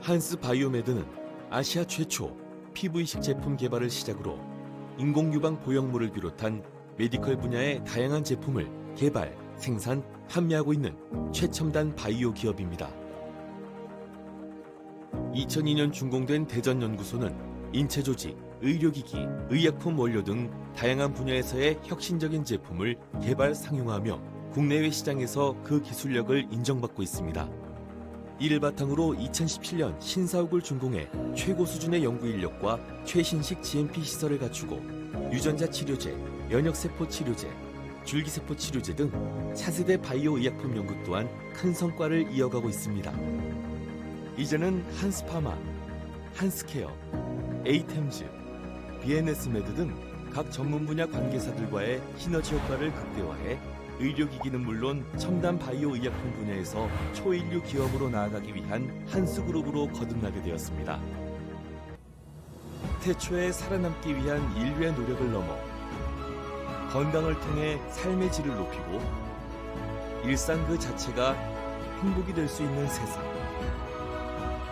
한스 바이오메드는 아시아 최초 피부 이식 제품 개발을 시작으로 인공유방 보형물을 비롯한 메디컬 분야의 다양한 제품을 개발, 생산, 판매하고 있는 최첨단 바이오 기업입니다. 2002년 준공된 대전연구소는 인체조직, 의료기기, 의약품 원료 등 다양한 분야에서의 혁신적인 제품을 개발, 상용하며 국내외 시장에서 그 기술력을 인정받고 있습니다. 이를 바탕으로 2017년 신사옥을 준공해 최고 수준의 연구 인력과 최신식 GMP 시설을 갖추고 유전자 치료제, 면역세포 치료제, 줄기세포 치료제 등 차세대 바이오 의약품 연구 또한 큰 성과를 이어가고 있습니다. 이제는 한스파마, 한스케어, 에이템즈, BNS메드 등 각 전문 분야 관계사들과의 시너지 효과를 극대화해 의료기기는 물론 첨단 바이오 의약품 분야에서 초인류 기업으로 나아가기 위한 한스그룹으로 거듭나게 되었습니다. 태초에 살아남기 위한 인류의 노력을 넘어 건강을 통해 삶의 질을 높이고 일상 그 자체가 행복이 될 수 있는 세상.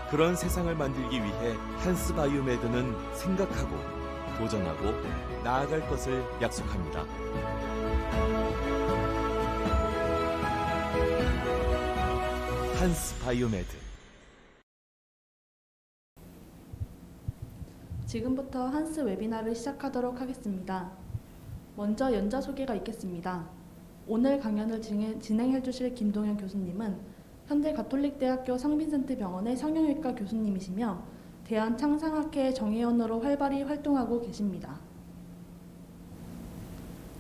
그런 세상을 만들기 위해 한스 바이오메드는 생각하고 도전하고 나아갈 것을 약속합니다. 한스 바이오메드. 지금부터 한스 웨비나를 시작하도록 하겠습니다. 먼저 연자 소개가 있겠습니다. 오늘 강연을 진행해 주실 김동현 교수님은 현재 가톨릭대학교 성빈센트 병원의 성형외과 교수님이시며 대한창상학회 정회원으로 활발히 활동하고 계십니다.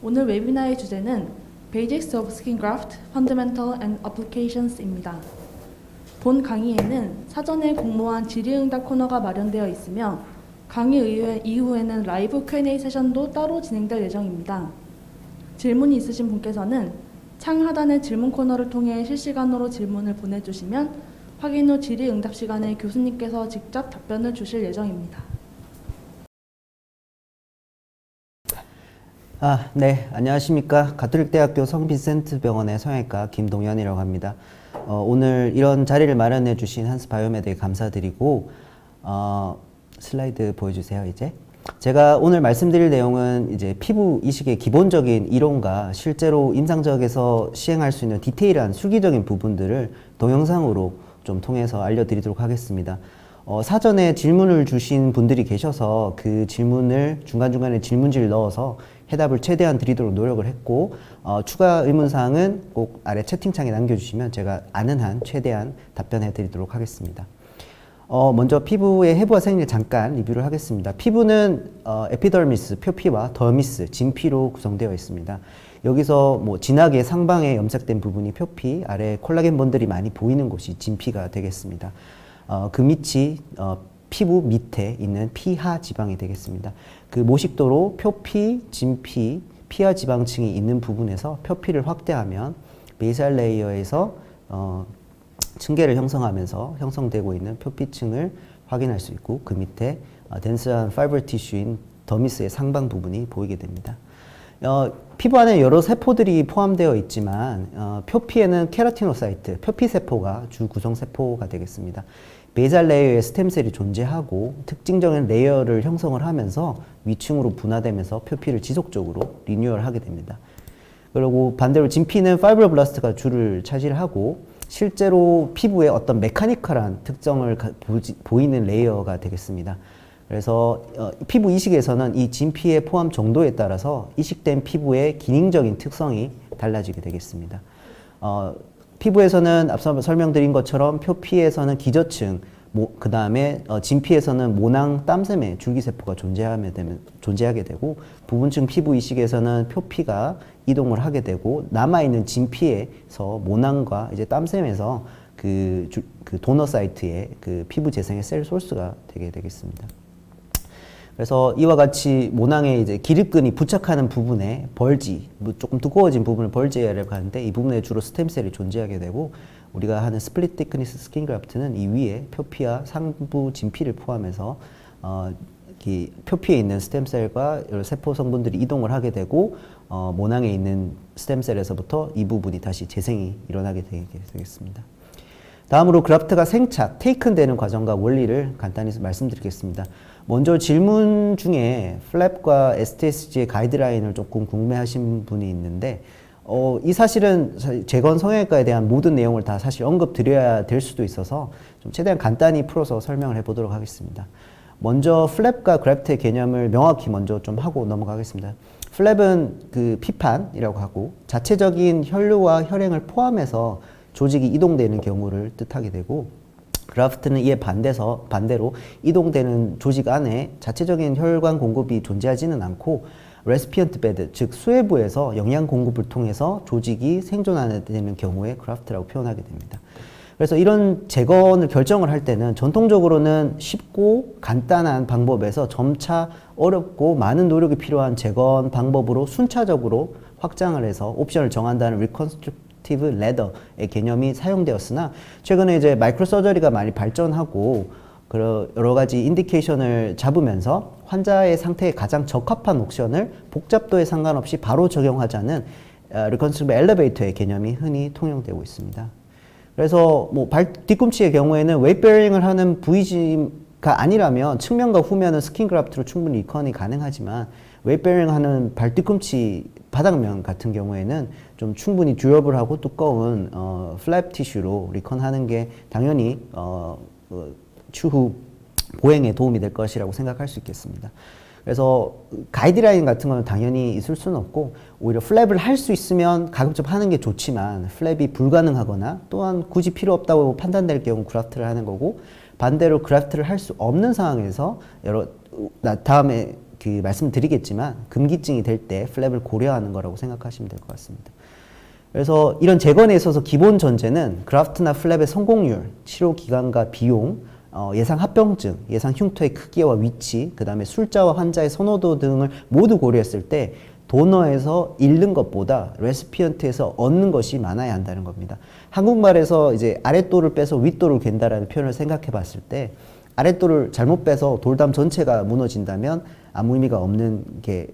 오늘 웨비나의 주제는 Basics of Skin Graft, Fundamental and Applications입니다. 본 강의에는 사전에 공모한 질의응답 코너가 마련되어 있으며 강의 이후에는 라이브 Q&A 세션도 따로 진행될 예정입니다. 질문이 있으신 분께서는 창 하단의 질문 코너를 통해 실시간으로 질문을 보내주시면 확인 후 질의응답 시간에 교수님께서 직접 답변을 주실 예정입니다. 네, 안녕하십니까. 가톨릭대학교 성빈센트 병원의 성형외과 김동현이라고 합니다. 오늘 이런 자리를 마련해 주신 한스 바이오메드에 감사드리고 슬라이드 보여주세요. 이제 제가 오늘 말씀드릴 내용은 이제 피부 이식의 기본적인 이론과 실제로 임상적에서 시행할 수 있는 디테일한 수기적인 부분들을 동영상으로 좀 통해서 알려드리도록 하겠습니다. 사전에 질문을 주신 분들이 계셔서 그 질문을 중간중간에 질문지를 넣어서 해답을 최대한 드리도록 노력을 했고 추가 의문사항은 꼭 아래 채팅창에 남겨주시면 제가 아는 한 최대한 답변해 드리도록 하겠습니다. 먼저 피부의 해부와 생리를 잠깐 리뷰를 하겠습니다. 피부는 에피더미스, 표피와 더미스, 진피로 구성되어 있습니다. 여기서 뭐 진하게 상방에 염색된 부분이 표피, 아래 콜라겐 본들이 많이 보이는 곳이 진피가 되겠습니다. 그 밑이 피부 밑에 있는 피하 지방이 되겠습니다. 그 모식도로 표피, 진피, 피하 지방층이 있는 부분에서 표피를 확대하면 베이살 레이어에서 층계를 형성하면서 형성되고 있는 표피층을 확인할 수 있고 그 밑에 덴스한 파이버 티슈인 더미스의 상방 부분이 보이게 됩니다. 피부 안에 여러 세포들이 포함되어 있지만 표피에는 케라티노사이트, 표피세포가 주 구성세포가 되겠습니다. 베이살 레이어에 스템셀이 존재하고 특징적인 레이어를 형성을 하면서 위층으로 분화되면서 표피를 지속적으로 리뉴얼하게 됩니다. 그리고 반대로 진피는 파이브로블라스트가 주를 차지하고 실제로 피부에 어떤 메카니컬한 특성을 보이는 레이어가 되겠습니다. 그래서 피부 이식에서는 이 진피의 포함 정도에 따라서 이식된 피부의 기능적인 특성이 달라지게 되겠습니다. 피부에서는 앞서 설명드린 것처럼 표피에서는 기저층, 그 다음에 진피에서는 모낭 땀샘의 줄기세포가 존재하게 되고 부분층 피부 이식에서는 표피가 이동을 하게 되고 남아있는 진피에서 모낭과 이제 땀샘에서 그 도너 사이트의 그 피부 재생의 셀 소스가 되게 되겠습니다. 그래서 이와 같이 모낭에 이제 기립근이 부착하는 부분에 벌지, 조금 두꺼워진 부분을 벌지라고 하는데 이 부분에 주로 스템셀이 존재하게 되고 우리가 하는 스플릿 티크니스 스킨 그래프트는 이 위에 표피와 상부 진피를 포함해서 표피에 있는 스템셀과 여러 세포 성분들이 이동을 하게 되고 모낭에 있는 스템셀에서부터 이 부분이 다시 재생이 일어나게 되겠습니다. 다음으로 그래프트가 생착, 테이큰되는 과정과 원리를 간단히 말씀드리겠습니다. 먼저 질문 중에 플랩과 STSG의 가이드라인을 조금 궁금해하신 분이 있는데 이 사실은 재건 성형외과에 대한 모든 내용을 다 사실 언급드려야 될 수도 있어서 좀 최대한 간단히 풀어서 설명을 해보도록 하겠습니다. 먼저 플랩과 그래프트의 개념을 명확히 먼저 좀 하고 넘어가겠습니다. 플랩은 그 피판이라고 하고 자체적인 혈류와 혈행을 포함해서 조직이 이동되는 경우를 뜻하게 되고, 그래프트는 이에 반대로 이동되는 조직 안에 자체적인 혈관 공급이 존재하지는 않고 레시피언트 베드, 즉 수혜부에서 영양 공급을 통해서 조직이 생존하게 되는 경우에 그래프트라고 표현하게 됩니다. 그래서 이런 재건을 결정을 할 때는 전통적으로는 쉽고 간단한 방법에서 점차 어렵고 많은 노력이 필요한 재건 방법으로 순차적으로 확장을 해서 옵션을 정한다는 리컨스트럭티브 레더의 개념이 사용되었으나, 최근에 이제 마이크로 서저리가 많이 발전하고 여러 가지 인디케이션을 잡으면서 환자의 상태에 가장 적합한 옵션을 복잡도에 상관없이 바로 적용하자는 리컨스트럭티브 엘리베이터의 개념이 흔히 통용되고 있습니다. 그래서 뭐 뒤꿈치의 경우에는 웨이트 베어링을 하는 부위가 아니라면 측면과 후면은 스킨 그래프트로 충분히 리컨이 가능하지만, 웨이트 베어링 하는 발 뒤꿈치 바닥면 같은 경우에는 좀 충분히 듀러블하고 두꺼운 플랩 티슈로 리컨하는 게 당연히 추후 보행에 도움이 될 것이라고 생각할 수 있겠습니다. 그래서 가이드라인 같은 거는 당연히 있을 수는 없고, 오히려 플랩을 할 수 있으면 가급적 하는 게 좋지만 플랩이 불가능하거나 또한 굳이 필요 없다고 판단될 경우 그래프트를 하는 거고, 반대로 그래프트를 할 수 없는 상황에서 다음에 말씀드리겠지만 금기증이 될 때 플랩을 고려하는 거라고 생각하시면 될 것 같습니다. 그래서 이런 재건에 있어서 기본 전제는 그래프트나 플랩의 성공률, 치료 기간과 비용, 예상 합병증, 예상 흉터의 크기와 위치, 그 다음에 술자와 환자의 선호도 등을 모두 고려했을 때 도너에서 잃는 것보다 레시피언트에서 얻는 것이 많아야 한다는 겁니다. 한국말에서 이제 아랫돌을 빼서 윗돌을 갠다라는 표현을 생각해 봤을 때, 아랫돌을 잘못 빼서 돌담 전체가 무너진다면 아무 의미가 없는 게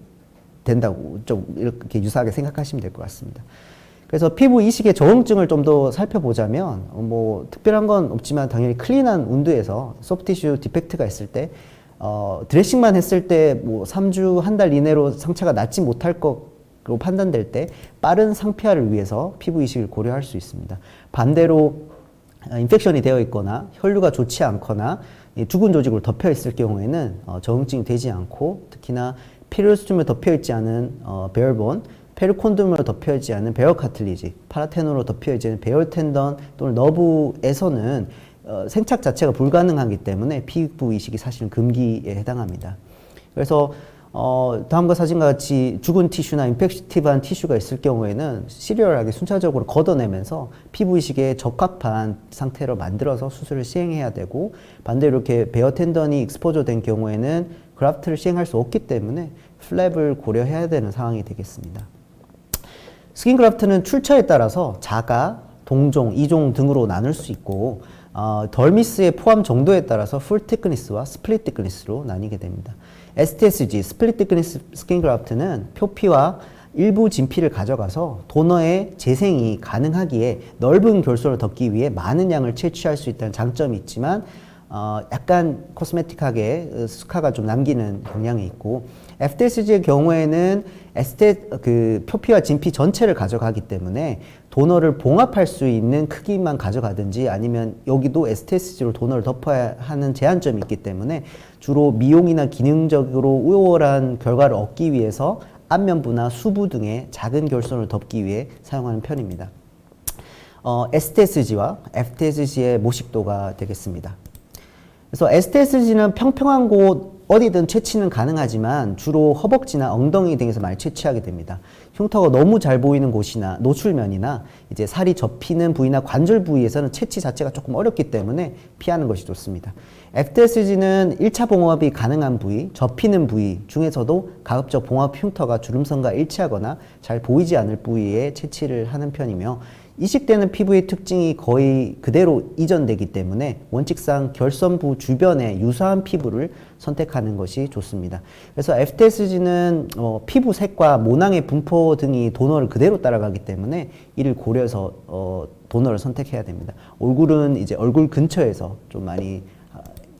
된다고 좀 이렇게 유사하게 생각하시면 될 것 같습니다. 그래서 피부 이식의 적응증을 좀 더 살펴보자면 뭐 특별한 건 없지만 당연히 클린한 운드에서 소프티슈 디펙트가 있을 때 드레싱만 했을 때 뭐 3주, 한 달 이내로 상처가 낫지 못할 것으로 판단될 때 빠른 상피화를 위해서 피부 이식을 고려할 수 있습니다. 반대로 인펙션이 되어 있거나 혈류가 좋지 않거나 죽은 조직으로 덮여 있을 경우에는 적응증이 되지 않고, 특히나 피르스툼에 덮여 있지 않은 베어본, 페르콘돔으로 덮여있지 않은 베어 카틀리지, 파라테놀로 덮여있지 않은 베어 텐던 또는 너브에서는 생착 자체가 불가능하기 때문에 피부 이식이 사실은 금기에 해당합니다. 그래서 다음과 사진과 같이 죽은 티슈나 인펙티브한 티슈가 있을 경우에는 시리얼하게 순차적으로 걷어내면서 피부 이식에 적합한 상태로 만들어서 수술을 시행해야 되고, 반대로 이렇게 베어 텐던이 익스포저 된 경우에는 그래프트를 시행할 수 없기 때문에 플랩을 고려해야 되는 상황이 되겠습니다. 스킨 그래프트는 출처에 따라서 자가, 동종, 이종 등으로 나눌 수 있고, 덜미스의 포함 정도에 따라서 풀 티크니스와 스플릿 티크니스로 나뉘게 됩니다. STSG, 스플릿 티크니스 스킨 그래프트는 표피와 일부 진피를 가져가서 도너의 재생이 가능하기에 넓은 결손을 덮기 위해 많은 양을 채취할 수 있다는 장점이 있지만, 약간 코스메틱하게 스카가 좀 남기는 경향이 있고, FTSG의 경우에는 표피와 진피 전체를 가져가기 때문에 도너를 봉합할 수 있는 크기만 가져가든지 아니면 여기도 STSG로 도너를 덮어야 하는 제한점이 있기 때문에 주로 미용이나 기능적으로 우월한 결과를 얻기 위해서 안면부나 수부 등의 작은 결손을 덮기 위해 사용하는 편입니다. STSG와 FTSG의 모식도가 되겠습니다. 그래서 STSG는 평평한 곳 어디든 채취는 가능하지만 주로 허벅지나 엉덩이 등에서 많이 채취하게 됩니다. 흉터가 너무 잘 보이는 곳이나 노출면이나 이제 살이 접히는 부위나 관절 부위에서는 채취 자체가 조금 어렵기 때문에 피하는 것이 좋습니다. FTSG는 1차 봉합이 가능한 부위, 접히는 부위 중에서도 가급적 봉합 흉터가 주름선과 일치하거나 잘 보이지 않을 부위에 채취를 하는 편이며, 이식되는 피부의 특징이 거의 그대로 이전되기 때문에 원칙상 결선부 주변에 유사한 피부를 선택하는 것이 좋습니다. 그래서 FTSG는 피부 색과 모낭의 분포 등이 도너를 그대로 따라가기 때문에 이를 고려해서 도너를 선택해야 됩니다. 얼굴은 이제 얼굴 근처에서 좀 많이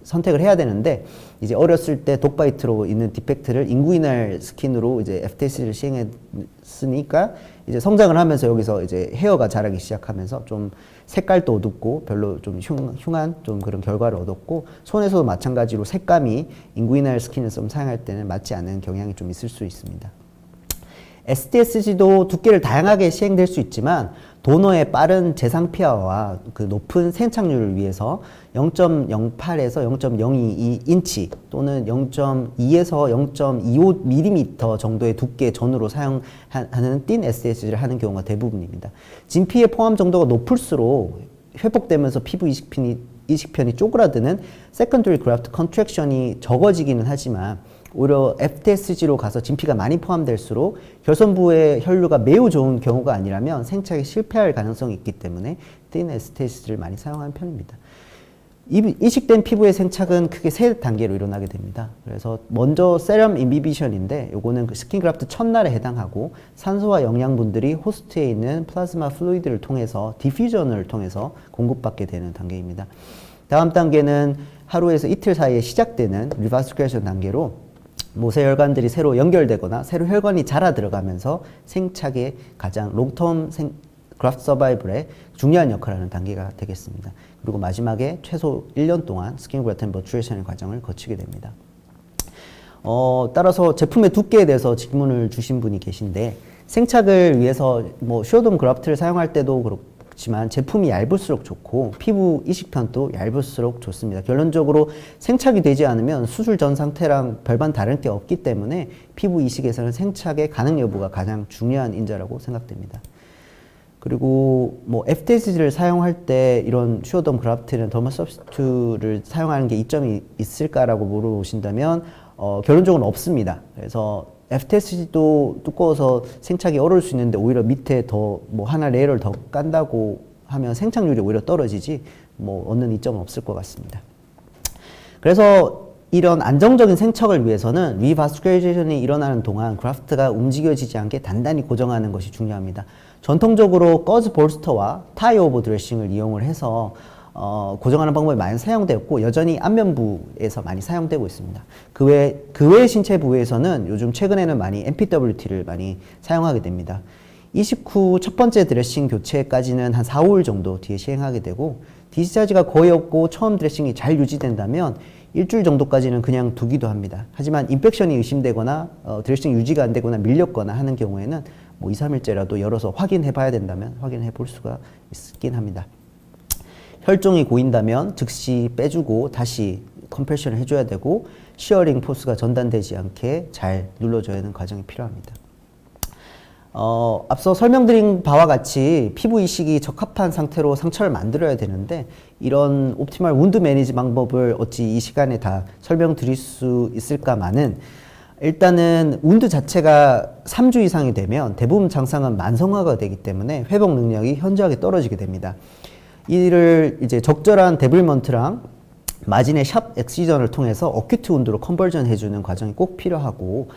선택을 해야 되는데, 이제 어렸을 때 독바이트로 있는 디펙트를 인구인할 스킨으로 이제 FTS를 시행했으니까 이제 성장을 하면서 여기서 이제 헤어가 자라기 시작하면서 좀 색깔도 어둡고 별로 좀 흉한 좀 그런 결과를 얻었고, 손에서도 마찬가지로 색감이 인구인할 스킨을 좀 사용할 때는 맞지 않는 경향이 좀 있을 수 있습니다. SDSG도 두께를 다양하게 시행될 수 있지만 도너의 빠른 재상피화와 그 높은 생착률을 위해서 0.08에서 0.022인치 또는 0.2에서 0.25mm 정도의 두께 전후로 사용하는 띤 SDSG를 하는 경우가 대부분입니다. 진피의 포함 정도가 높을수록 회복되면서 피부 이식편이 쪼그라드는 secondary graft contraction이 적어지기는 하지만, 오히려 FTSG로 가서 진피가 많이 포함될수록 결선부의 혈류가 매우 좋은 경우가 아니라면 생착에 실패할 가능성이 있기 때문에 띤 STSG를 많이 사용하는 편입니다. 이식된 피부의 생착은 크게 세 단계로 일어나게 됩니다. 그래서 먼저 세럼 인비비션인데, 요거는 그 스킨 그래프트 첫날에 해당하고 산소와 영양분들이 호스트에 있는 플라즈마 플루이드를 통해서 디퓨전을 통해서 공급받게 되는 단계입니다. 다음 단계는 하루에서 이틀 사이에 시작되는 리바스큐레이션 단계로 모세혈관들이 새로 연결되거나 새로 혈관이 자라 들어가면서 생착의 가장 롱텀 그래프트 서바이벌에 중요한 역할을 하는 단계가 되겠습니다. 그리고 마지막에 최소 1년 동안 스킨 그래프트 머추레이션의 과정을 거치게 됩니다. 따라서 제품의 두께에 대해서 질문을 주신 분이 계신데, 생착을 위해서 뭐 슈어돔 그래프트를 사용할 때도 그렇지만 제품이 얇을수록 좋고 피부 이식편도 얇을수록 좋습니다. 결론적으로 생착이 되지 않으면 수술 전 상태랑 별반 다른 게 없기 때문에 피부 이식에서는 생착의 가능 여부가 가장 중요한 인자라고 생각됩니다. 그리고 뭐 FTSG를 사용할 때 이런 슈어돔 그래프트는 더멀 서브스티튜트를 사용하는 게 이점이 있을까라고 물어보신다면 결론적으로 없습니다. 그래서 FTSG도 두꺼워서 생착이 어려울 수 있는데 오히려 밑에 더 뭐 하나 레이어를 더 깐다고 하면 생착률이 오히려 떨어지지 뭐 얻는 이점은 없을 것 같습니다. 그래서 이런 안정적인 생착을 위해서는 리바스큐레이션이 일어나는 동안 그래프트가 움직여지지 않게 단단히 고정하는 것이 중요합니다. 전통적으로 거즈 볼스터와 타이 오버 드레싱을 이용을 해서 고정하는 방법이 많이 사용되었고 여전히 안면부에서 많이 사용되고 있습니다. 그 외의 신체 부위에서는 요즘 최근에는 많이 MPWT를 많이 사용하게 됩니다. 이식 후 첫 번째 드레싱 교체까지는 한 4, 5일 정도 뒤에 시행하게 되고, 디스차지가 거의 없고 처음 드레싱이 잘 유지된다면 일주일 정도까지는 그냥 두기도 합니다. 하지만 인펙션이 의심되거나 드레싱 유지가 안 되거나 밀렸거나 하는 경우에는 뭐 2, 3일째라도 열어서 확인해 봐야 된다면 확인해 볼 수가 있긴 합니다. 혈종이 고인다면 즉시 빼주고 다시 컴프레션을 해줘야 되고, 시어링 포스가 전단되지 않게 잘 눌러줘야 하는 과정이 필요합니다. 앞서 설명드린 바와 같이 피부 이식이 적합한 상태로 상처를 만들어야 되는데, 이런 옵티멀 운드 매니지 방법을 어찌 이 시간에 다 설명드릴 수 있을까마는, 일단은 운드 자체가 3주 이상이 되면 대부분 장상은 만성화가 되기 때문에 회복 능력이 현저하게 떨어지게 됩니다. 이를 이제 적절한 데블먼트랑 마진의 샵 엑시전을 통해서 어큐트 운드로 컨버전 해주는 과정이 꼭 필요하고,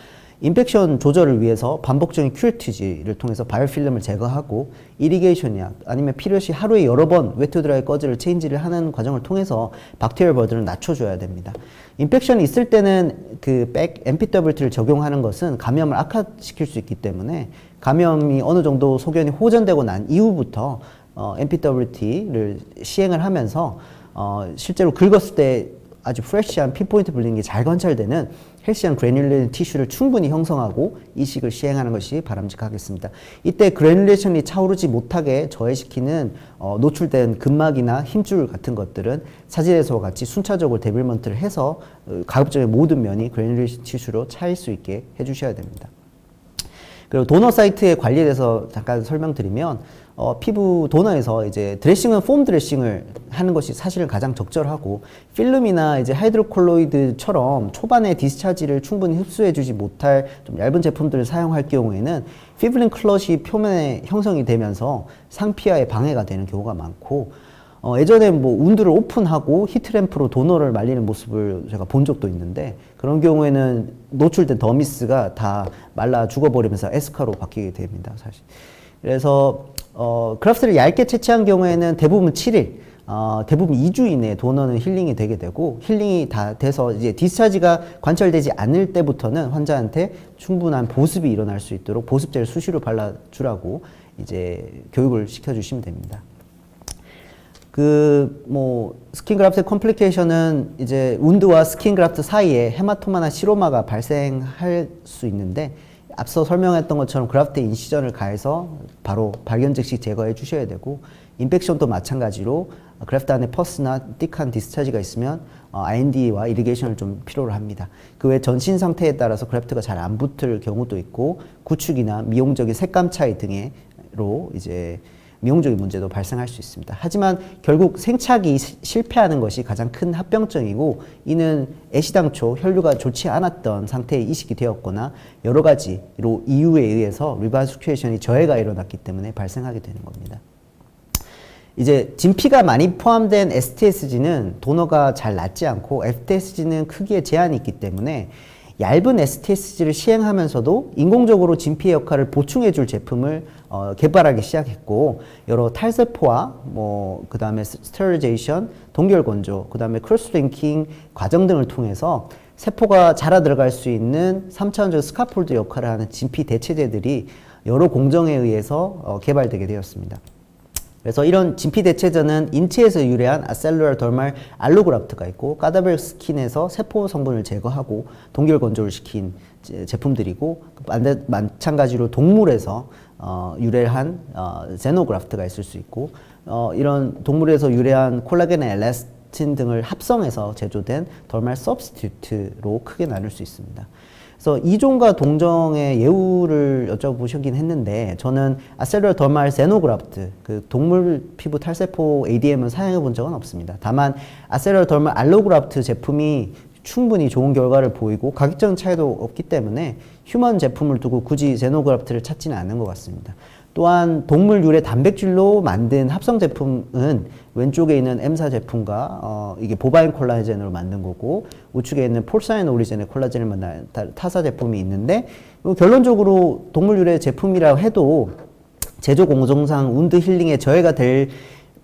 인펙션 조절을 위해서 반복적인 큐레티지를 통해서 바이오필름을 제거하고, 이리게이션이나 아니면 필요시 하루에 여러 번 웨트 드라이 거즈를 체인지를 하는 과정을 통해서 박테리얼 버든을 낮춰줘야 됩니다. 인펙션이 있을 때는 그 백 MPWT를 적용하는 것은 감염을 악화시킬 수 있기 때문에, 감염이 어느 정도 소견이 호전되고 난 이후부터 MPWT를 시행을 하면서 실제로 긁었을 때 아주 프레시한 핀포인트 블링이 잘 관찰되는 헬시한 그래듈레이션 티슈를 충분히 형성하고 이식을 시행하는 것이 바람직하겠습니다. 이때 그래듈레이션이 차오르지 못하게 저해시키는 노출된 근막이나 힘줄 같은 것들은 사진에서와 같이 순차적으로 데빌먼트를 해서 가급적인 모든 면이 그래듈레이션 티슈로 차일 수 있게 해주셔야 됩니다. 그리고 도너 사이트의 관리에 대해서 잠깐 설명드리면, 피부 도너에서 이제 드레싱은 폼 드레싱을 하는 것이 사실은 가장 적절하고, 필름이나 이제 하이드로콜로이드처럼 초반에 디스차지를 충분히 흡수해주지 못할 좀 얇은 제품들을 사용할 경우에는 피블린 클럿이 표면에 형성이 되면서 상피화에 방해가 되는 경우가 많고, 예전에 뭐 운드를 오픈하고 히트램프로 도너를 말리는 모습을 제가 본 적도 있는데 그런 경우에는 노출된 더미스가 다 말라 죽어버리면서 에스카로 바뀌게 됩니다, 사실. 그래서 크라프트를 얇게 채취한 경우에는 대부분 7일, 대부분 2주 이내에 도너는 힐링이 되게 되고 힐링이 다 돼서 이제 디스차지가 관철되지 않을 때부터는 환자한테 충분한 보습이 일어날 수 있도록 보습제를 수시로 발라주라고 이제 교육을 시켜주시면 됩니다. 스킨 그래프트 컴플리케이션은 이제 운드와 스킨 그래프트 사이에 헤마토마나 시로마가 발생할 수 있는데 앞서 설명했던 것처럼 그래프트 인시전을 가해서 바로 발견 즉시 제거해 주셔야 되고 인펙션도 마찬가지로 그래프트 안에 퍼스나 띡한 디스차지가 있으면 IND와 이리게이션을 좀 필요로 합니다. 그 외 전신 상태에 따라서 그래프트가 잘 안 붙을 경우도 있고 구축이나 미용적인 색감 차이 등으로 이제 미용적인 문제도 발생할 수 있습니다. 하지만 결국 생착이 실패하는 것이 가장 큰 합병증이고 이는 애시당초 혈류가 좋지 않았던 상태에 이식이 되었거나 여러 가지로 이유에 의해서 리바스큐에이션이 저해가 일어났기 때문에 발생하게 되는 겁니다. 이제 진피가 많이 포함된 STSG는 도너가 잘 낫지 않고 FTSG는 크기에 제한이 있기 때문에 얇은 STSG를 시행하면서도 인공적으로 진피의 역할을 보충해줄 제품을 개발하기 시작했고 여러 탈세포와 그 다음에 스테리라이제이션, 동결 건조, 그 다음에 크로스링킹 과정 등을 통해서 세포가 자라 들어갈 수 있는 3차원적 스카폴드 역할을 하는 진피 대체제들이 여러 공정에 의해서 개발되게 되었습니다. 그래서 이런 진피 대체제는 인체에서 유래한 아셀루라 덜말 알로그라프트가 있고 까다베르 스킨에서 세포 성분을 제거하고 동결 건조를 시킨 제품들이고 마찬가지로 동물에서 유래한 제노그라프트가 있을 수 있고 이런 동물에서 유래한 콜라겐, 엘라스틴 등을 합성해서 제조된 덜말 서브스티튜트로 크게 나눌 수 있습니다. 그래서 이종과 동종의 예후를 여쭤보셨긴 했는데 저는 아셀루라 덜말 제노그라프트, 그 동물 피부 탈세포 ADM을 사용해 본 적은 없습니다. 다만 아셀루라 덜말 알로그라프트 제품이 충분히 좋은 결과를 보이고 가격적인 차이도 없기 때문에 휴먼 제품을 두고 굳이 제노그라프트를 찾지는 않는 것 같습니다. 또한 동물 유래 단백질로 만든 합성 제품은 왼쪽에 있는 M사 제품과 이게 보바인 콜라겐으로 만든 거고 우측에 있는 폴사인 오리젠의 콜라겐을 만든 타사 제품이 있는데 결론적으로 동물 유래 제품이라고 해도 제조 공정상 운드 힐링에 저해가 될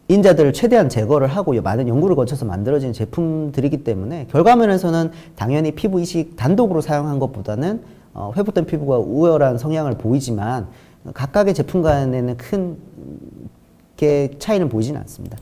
인자들을 최대한 제거를 하고 많은 연구를 거쳐서 만들어진 제품들이기 때문에 결과면에서는 당연히 피부 이식 단독으로 사용한 것보다는 회복된 피부가 우월한 성향을 보이지만 각각의 제품 간에는 큰 차이는 보이지는 않습니다.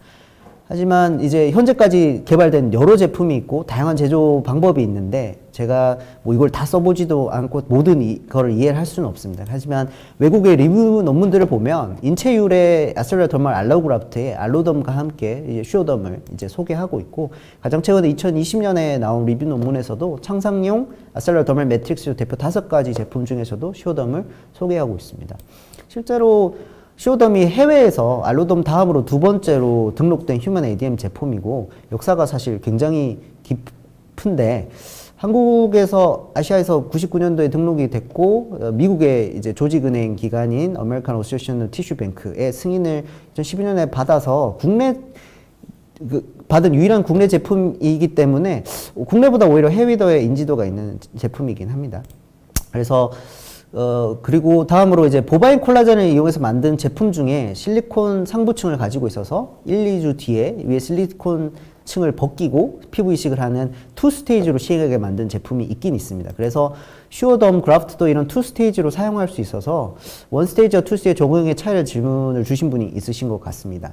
하지만 이제 현재까지 개발된 여러 제품이 있고 다양한 제조 방법이 있는데 제가 이걸 다 써보지도 않고 모든 이거를 이해를 할 수는 없습니다. 하지만 외국의 리뷰 논문들을 보면 인체 유래 아셀루라 덜말 알로그라프트의 알로덤과 함께 이제 슈어덤을 이제 소개하고 있고 가장 최근에 2020년에 나온 리뷰 논문에서도 창상용 아셀루라 덜말 매트릭스 대표 5가지 제품 중에서도 슈어덤을 소개하고 있습니다. 실제로 슈어덤이 해외에서 알로덤 다음으로 두 번째로 등록된 휴먼 ADM 제품이고 역사가 사실 굉장히 깊은데 한국에서 아시아에서 99년도에 등록이 됐고 미국의 이제 조직은행 기관인 아메리칸 어소시에이션 티슈 뱅크의 승인을 2012년에 받아서 받은 유일한 국내 제품이기 때문에 국내보다 오히려 해외에 더 인지도가 있는 제품이긴 합니다. 그래서 그리고 다음으로 이제 보바인 콜라겐을 이용해서 만든 제품 중에 실리콘 상부층을 가지고 있어서 1, 2주 뒤에 위에 실리콘 층을 벗기고 피부 이식을 하는 투 스테이지로 시행하게 만든 제품이 있긴 있습니다. 그래서 슈어덤 그래프트도 이런 투 스테이지로 사용할 수 있어서 원 스테이지와 투 스테이지 적용의 차이를 질문을 주신 분이 있으신 것 같습니다.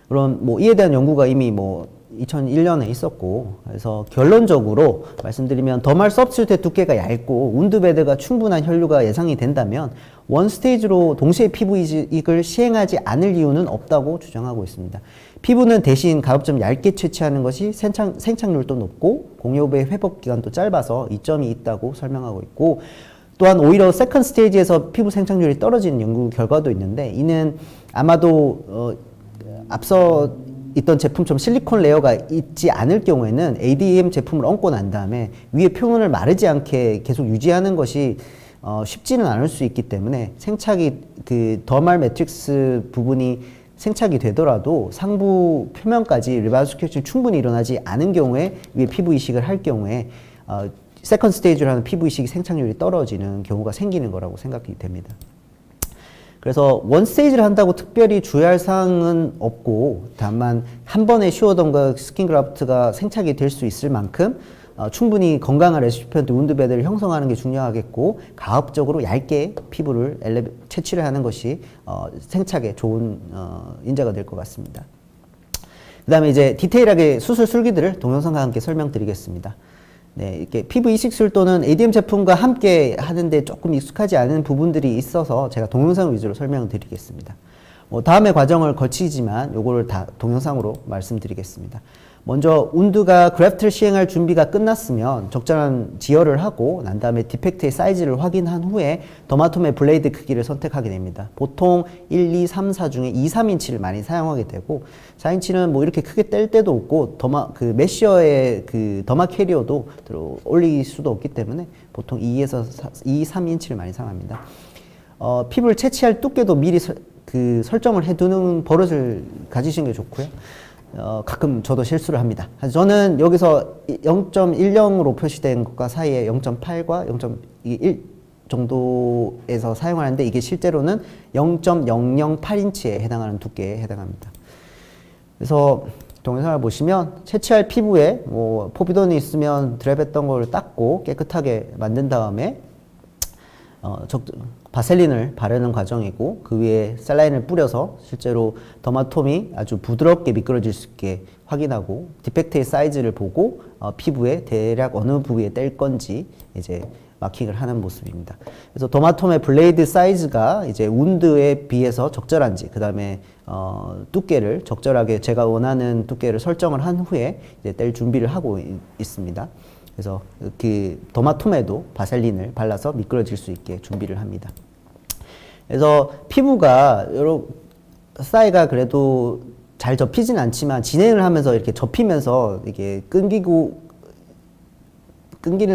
그럼 이에 대한 연구가 이미 2001년에 있었고 그래서 결론적으로 말씀드리면 더말 서브스티튜트 두께가 얇고 운드베드가 충분한 혈류가 예상이 된다면 원 스테이지로 동시에 피부 이식을 시행하지 않을 이유는 없다고 주장하고 있습니다. 피부는 대신 가급적 얇게 채취하는 것이 생착률도 높고 공여부의 회복 기간도 짧아서 이점이 있다고 설명하고 있고 또한 오히려 세컨드 스테이지에서 피부 생착률이 떨어지는 연구 결과도 있는데 이는 아마도 앞서 있던 제품처럼 실리콘 레이어가 있지 않을 경우에는 ADM 제품을 얹고 난 다음에 위에 표면을 마르지 않게 계속 유지하는 것이 쉽지는 않을 수 있기 때문에 생착이 그 더말 매트릭스 부분이 생착이 되더라도 상부 표면까지 리바스큐레이션이 충분히 일어나지 않은 경우에 위에 피부 이식을 할 경우에 세컨드 스테이지로 하는 피부 이식 생착률이 떨어지는 경우가 생기는 거라고 생각이 됩니다. 그래서 원 스테이지를 한다고 특별히 주의할 사항은 없고 다만 한 번에 슈어덤과 스킨 그라프트가 생착이 될 수 있을 만큼 충분히 건강한 레시피언트 운드 베드를 형성하는 게 중요하겠고 가급적으로 얇게 피부를 채취를 하는 것이 생착에 좋은 인자가 될 것 같습니다. 그 다음에 이제 디테일하게 수술 술기들을 동영상과 함께 설명드리겠습니다. 네, 이렇게 피부 이식술 또는 ADM 제품과 함께 하는데 조금 익숙하지 않은 부분들이 있어서 제가 동영상 위주로 설명을 드리겠습니다. 다음의 과정을 거치지만 요거를 다 동영상으로 말씀드리겠습니다. 먼저 운드가 그래프트를 시행할 준비가 끝났으면 적절한 지혈을 하고 난 다음에 디펙트의 사이즈를 확인한 후에 더마톰의 블레이드 크기를 선택하게 됩니다. 보통 1, 2, 3, 4 중에 2, 3인치를 많이 사용하게 되고 4인치는 뭐 이렇게 크게 뗄 때도 없고 메쉬어의 더마 캐리어도 올릴 수도 없기 때문에 보통 2에서 2, 3인치를 많이 사용합니다. 피부를 채취할 두께도 미리 설정을 해두는 버릇을 가지시는 게 좋고요. 가끔 저도 실수를 합니다. 저는 여기서 0.10으로 표시된 것과 사이에 0.8과 0.1 정도에서 사용하는데 이게 실제로는 0.008인치에 해당하는 두께에 해당합니다. 그래서 동영상을 보시면 채취할 피부에 포비돈이 있으면 드랩했던 걸 닦고 깨끗하게 만든 다음에 바셀린을 바르는 과정이고 그 위에 셀라인을 뿌려서 실제로 더마톰이 아주 부드럽게 미끄러질 수 있게 확인하고 디펙트의 사이즈를 보고 피부에 대략 어느 부위에 뗄 건지 이제 마킹을 하는 모습입니다. 그래서 더마톰의 블레이드 사이즈가 이제 운드에 비해서 적절한지 그 다음에 두께를 적절하게 제가 원하는 두께를 설정을 한 후에 이제 뗄 준비를 하고 있습니다. 그래서 더마톰에도 바셀린을 발라서 미끄러질 수 있게 준비를 합니다. 그래서 피부가 사이가 그래도 잘 접히진 않지만 진행을 하면서 이렇게 접히면서 이게 끊기는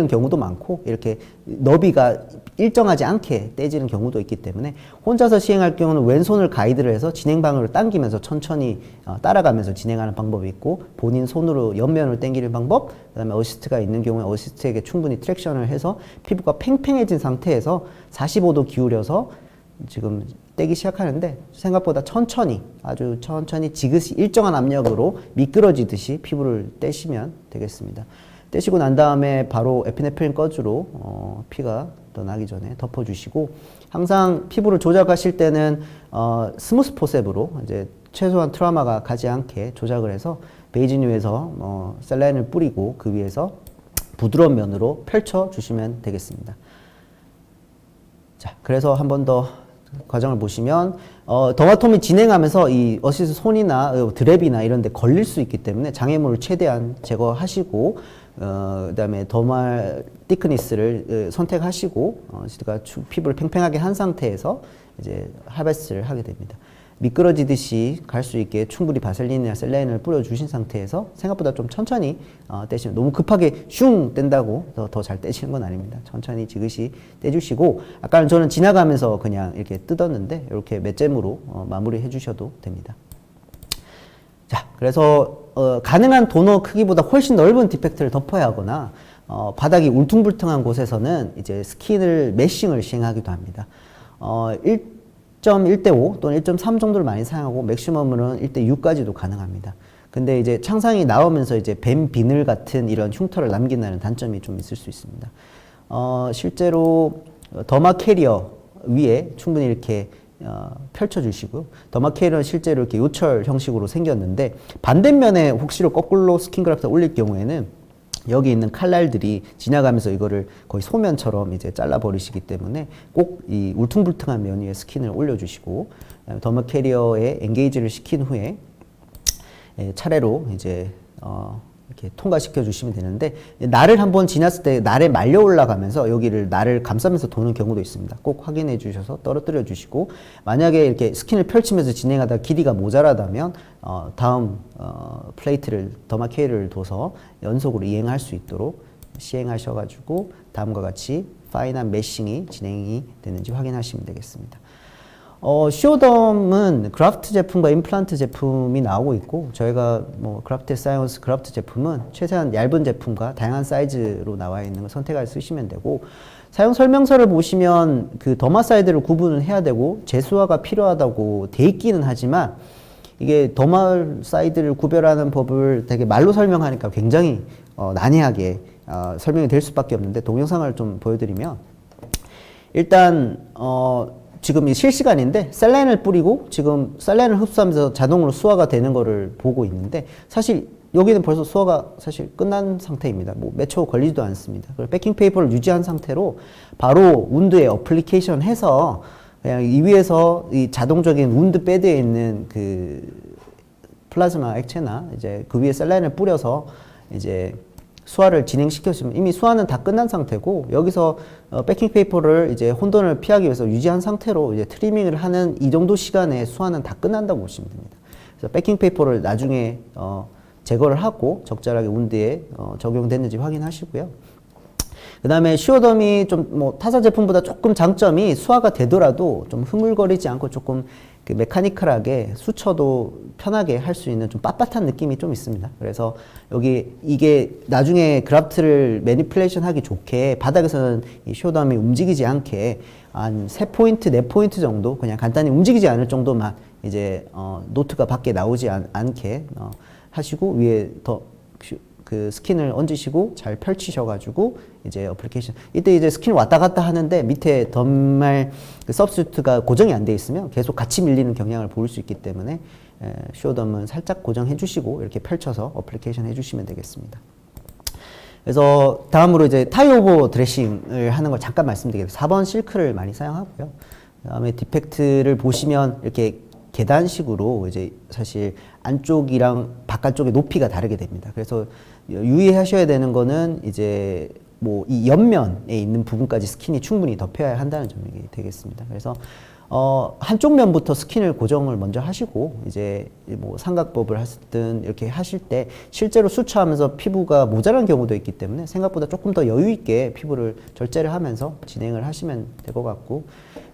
경우도 많고 이렇게 너비가 일정하지 않게 떼지는 경우도 있기 때문에 혼자서 시행할 경우는 왼손을 가이드를 해서 진행 방향을 당기면서 천천히 따라가면서 진행하는 방법이 있고 본인 손으로 옆면을 당기는 방법, 그 다음에 어시스트가 있는 경우에 어시스트에게 충분히 트랙션을 해서 피부가 팽팽해진 상태에서 45도 기울여서 지금 떼기 시작하는데 생각보다 천천히 아주 천천히 지그시 일정한 압력으로 미끄러지듯이 피부를 떼시면 되겠습니다. 떼시고 난 다음에 바로 에피네프린 꺼주로 피가 더 나기 전에 덮어주시고 항상 피부를 조작하실 때는 스무스 포셉으로 이제 최소한 트라우마가 가지 않게 조작을 해서 베이징유에서 셀라인을 뿌리고 그 위에서 부드러운 면으로 펼쳐 주시면 되겠습니다. 자, 그래서 한 번 더 과정을 보시면 더마톰이 진행하면서 이 어시스트 손이나 드랩이나 이런 데 걸릴 수 있기 때문에 장애물을 최대한 제거하시고 그다음에 더말 티크니스를 선택하시고 제가 피부를 팽팽하게 한 상태에서 이제 하베스를 하게 됩니다. 미끄러지듯이 갈 수 있게 충분히 바셀린이나 셀라인을 뿌려주신 상태에서 생각보다 좀 천천히 떼시면 너무 급하게 슝 뗀다고 더 잘 떼시는 건 아닙니다. 천천히 지그시 떼주시고 아까는 저는 지나가면서 그냥 이렇게 뜯었는데 이렇게 맷잼으로 마무리해 주셔도 됩니다. 자, 그래서 가능한 도너 크기보다 훨씬 넓은 디펙트를 덮어야 하거나 바닥이 울퉁불퉁한 곳에서는 이제 스킨을 메싱을 시행하기도 합니다. 1.1대5 또는 1.3 정도를 많이 사용하고 맥시멈으로는 1대6까지도 가능합니다. 근데 이제 창상이 나오면서 이제 뱀 비늘 같은 이런 흉터를 남긴다는 단점이 좀 있을 수 있습니다. 실제로 더마 캐리어 위에 충분히 이렇게 펼쳐주시고요. 더마 캐리어는 실제로 이렇게 요철 형식으로 생겼는데 반대면에 혹시로 거꾸로 스킨 그래프트를 올릴 경우에는 여기 있는 칼날들이 지나가면서 이거를 거의 소면처럼 이제 잘라 버리시기 때문에 꼭 이 울퉁불퉁한 면 위에 스킨을 올려주시고 더마 캐리어에 엔게이지를 시킨 후에 차례로 이제 이렇게 통과시켜 주시면 되는데 날을 한번 지났을 때 날에 말려 올라가면서 여기를 날을 감싸면서 도는 경우도 있습니다. 꼭 확인해 주셔서 떨어뜨려 주시고 만약에 이렇게 스킨을 펼치면서 진행하다 길이가 모자라다면 다음 플레이트를 더마 캐리어를 둬서 연속으로 이행할 수 있도록 시행하셔가지고 다음과 같이 파인한 메싱이 진행이 되는지 확인하시면 되겠습니다. 시오덤은 그라프트 제품과 임플란트 제품이 나오고 있고, 저희가 뭐 그라프트 사이언스 그라프트 제품은 최대한 얇은 제품과 다양한 사이즈로 나와 있는 걸 선택해서 쓰시면 되고, 사용 설명서를 보시면 그 더마 사이드를 구분을 해야 되고 제수화가 필요하다고 돼 있기는 하지만, 이게 더마 사이드를 구별하는 법을 되게 말로 설명하니까 굉장히 난해하게 설명이 될 수밖에 없는데, 동영상을 좀 보여드리면, 일단 지금 이 실시간인데 셀라인을 뿌리고 지금 셀라인을 흡수하면서 자동으로 수화가 되는 거를 보고 있는데, 사실 여기는 벌써 수화가 사실 끝난 상태입니다. 뭐 몇 초 걸리지도 않습니다. 그리고 패킹 페이퍼를 유지한 상태로 바로 운드에 어플리케이션 해서 그냥 이 위에서 이 자동적인 운드 패드에 있는 그 플라즈마 액체나 이제 그 위에 셀라인을 뿌려서 이제 수화를 진행시켰으면, 이미 수화는 다 끝난 상태고, 여기서 패킹 페이퍼를 이제 혼돈을 피하기 위해서 유지한 상태로 이제 트리밍을 하는 이 정도 시간에 수화는 다 끝난다고 보시면 됩니다. 그래서 패킹 페이퍼를 나중에 제거를 하고 적절하게 운드에 적용됐는지 확인하시고요. 그 다음에 시오덤이 좀 뭐 타사 제품보다 조금 장점이, 수화가 되더라도 좀 흐물거리지 않고 조금 그 메카니컬하게 수쳐도 편하게 할 수 있는 좀 빳빳한 느낌이 좀 있습니다. 그래서 여기 이게 나중에 그래프트를 매니플레이션 하기 좋게 바닥에서는 이 시오덤이 움직이지 않게 한 3포인트, 4포인트 정도 그냥 간단히 움직이지 않을 정도만 이제 노트가 밖에 나오지 않게 하시고, 위에 더 그 스킨을 얹으시고 잘 펼치셔가지고 이제 어플리케이션, 이때 이제 스킨 왔다 갔다 하는데 밑에 덤말 그 서브스튜트가 고정이 안 돼 있으면 계속 같이 밀리는 경향을 보일 수 있기 때문에 시오덤은 살짝 고정해 주시고 이렇게 펼쳐서 어플리케이션 해 주시면 되겠습니다. 그래서 다음으로 이제 타이 오버 드레싱을 하는 걸 잠깐 말씀드리겠습니다. 4번 실크를 많이 사용하고요. 그다음에 디펙트를 보시면 이렇게 계단식으로 이제 사실 안쪽이랑 바깥쪽의 높이가 다르게 됩니다. 그래서 유의하셔야 되는 거는 이제 뭐 이 옆면에 있는 부분까지 스킨이 충분히 덮여야 한다는 점이 되겠습니다. 그래서 한쪽 면부터 스킨을 고정을 먼저 하시고, 이제 뭐 삼각법을 하든 이렇게 하실 때 실제로 수처하면서 피부가 모자란 경우도 있기 때문에 생각보다 조금 더 여유 있게 피부를 절제를 하면서 진행을 하시면 될 것 같고,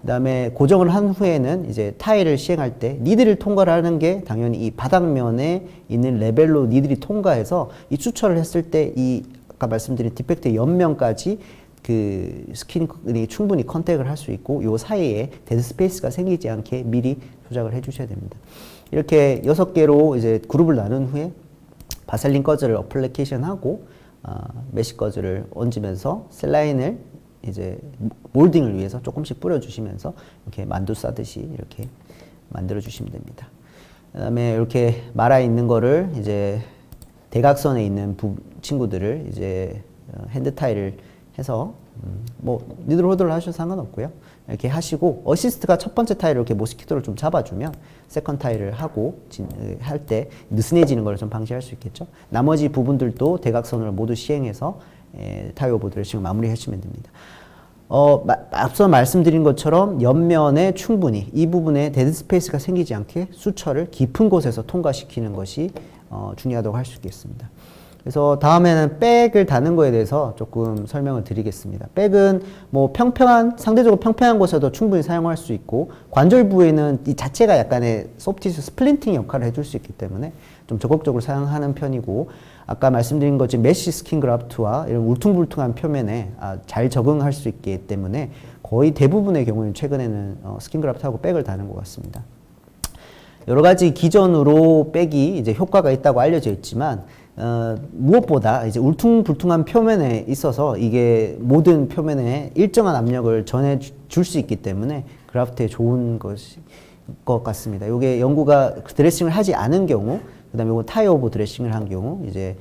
그 다음에 고정을 한 후에는 이제 타일을 시행할 때 니들을 통과를 하는 게 당연히 이 바닥면에 있는 레벨로 니들이 통과해서 이 수처를 했을 때 이 아까 말씀드린 디펙트의 옆면까지 그 스킨이 충분히 컨택을 할 수 있고, 요 사이에 데드 스페이스가 생기지 않게 미리 조작을 해 주셔야 됩니다. 이렇게 6개로 이제 그룹을 나눈 후에 바셀린 거즈를 어플리케이션 하고 메쉬 거즈를 얹으면서 셀라인을 이제 몰딩을 위해서 조금씩 뿌려주시면서 이렇게 만두 싸듯이 이렇게 만들어 주시면 됩니다. 그 다음에 이렇게 말아 있는 거를 이제 대각선에 있는 친구들을 이제 핸드 타일을 해서 뭐 니들 호들을 하셔도 상관없고요. 이렇게 하시고, 어시스트가 첫 번째 타일을 이렇게 모스키토를 좀 잡아주면 세컨 타일을 하고 할 때 느슨해지는 걸 좀 방지할 수 있겠죠. 나머지 부분들도 대각선을 모두 시행해서 타이 오버 드레싱을 마무리하시면 됩니다. 앞서 말씀드린 것처럼 옆면에 충분히 이 부분에 데드 스페이스가 생기지 않게 수처를 깊은 곳에서 통과시키는 것이 중요하다고 할 수 있겠습니다. 그래서 다음에는 백을 다는 거에 대해서 조금 설명을 드리겠습니다. 백은 뭐 상대적으로 평평한 곳에도 충분히 사용할 수 있고, 관절 부위는 이 자체가 약간의 소프티슈 스플린팅 역할을 해줄 수 있기 때문에 좀 적극적으로 사용하는 편이고, 아까 말씀드린 것처럼 메쉬 스킨 그래프트와 이런 울퉁불퉁한 표면에 잘 적응할 수 있기 때문에 거의 대부분의 경우는 최근에는 스킨 그래프트하고 백을 다는 것 같습니다. 여러 가지 기전으로 백이 이제 효과가 있다고 알려져 있지만, 무엇보다 이제 울퉁불퉁한 표면에 있어서 이게 모든 표면에 일정한 압력을 전해줄 수 있기 때문에 그래프트에 좋은 것 같습니다. 이게 연구가 드레싱을 하지 않은 경우, 그 다음에 이거 타이 오버 드레싱을 한 경우, 이제